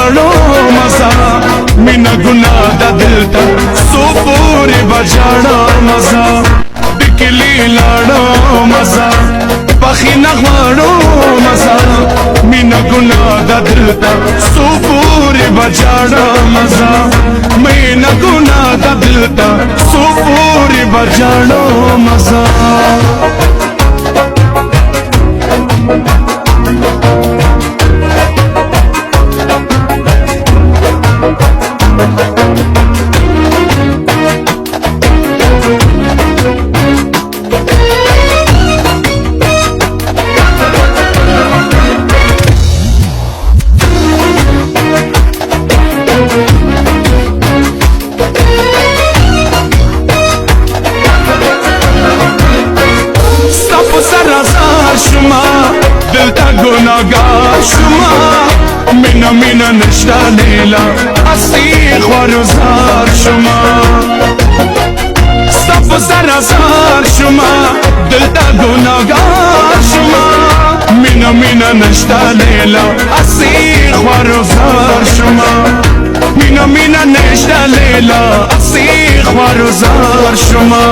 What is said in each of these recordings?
غواړو مزه مینا ګناه د دلته سو پورې بجاړه مزه د کلی لاړو مزه پخینه غواړو مزه مینا ګناه د دلته سو پورې بجاړه مزه مینا ګناه د دلته سو پورې بجاړه مزه دلتا گناهگار شما مینا مینا نشتا لیلا اسی خوارزار شما صف سرازار شما دلتا گناهگار شما مینا مینا نشتا لیلا اسی خوارزار شما مینا مینا نشتا لیلا اسی خوارزار شما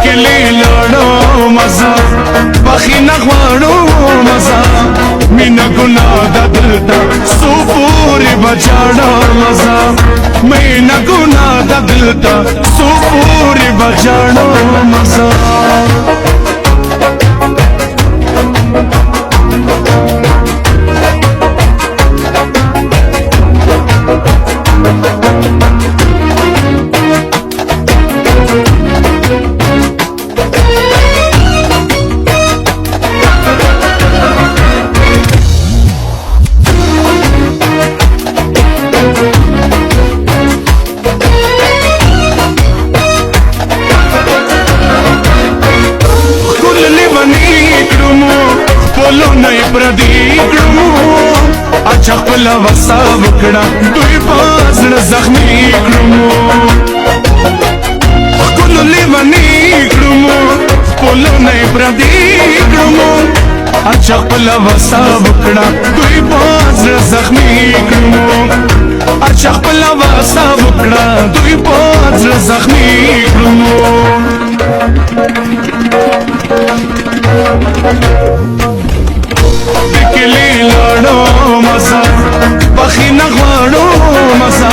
کلی لاړو مزه پخینه غواړو مزه مینا ګناه د دلته سو پورې بجاړه مزه مینا ګناه د دلته سو پورې بجاړه مزه پردی کړمو اچھا خپل وسا وکړه دوی پاسړه زخمی کړمو خپل لیونی کړمو خپل نه پردی کړمو اچھا خپل وسا وکړه دوی پاسړه زخمی کړمو اچھا خپل وسا وکړه دوی پاسړه زخمی کړمو کلی لاړو مزه پخینه غواړو مزه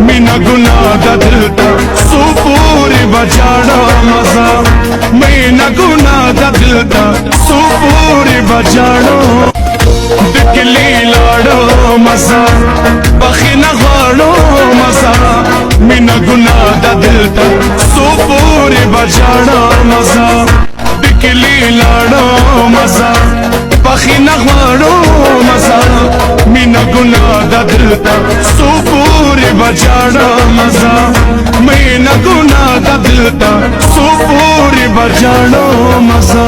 مینا ګناه د دلته سو پورې بجاړه مزه مینا ګناه د دلته سو پورې بجاړه د کلی لاړو مزه پخینه غواړو مزه مینا ګناه د دلته سو پورې بجاړه مزه د کلی لاړو مزه پخینه غواړو مزه مینا ګناه د دلته سو پورې بجاړه مزه مینا ګناه د دلته سو پورې بجاړه مزه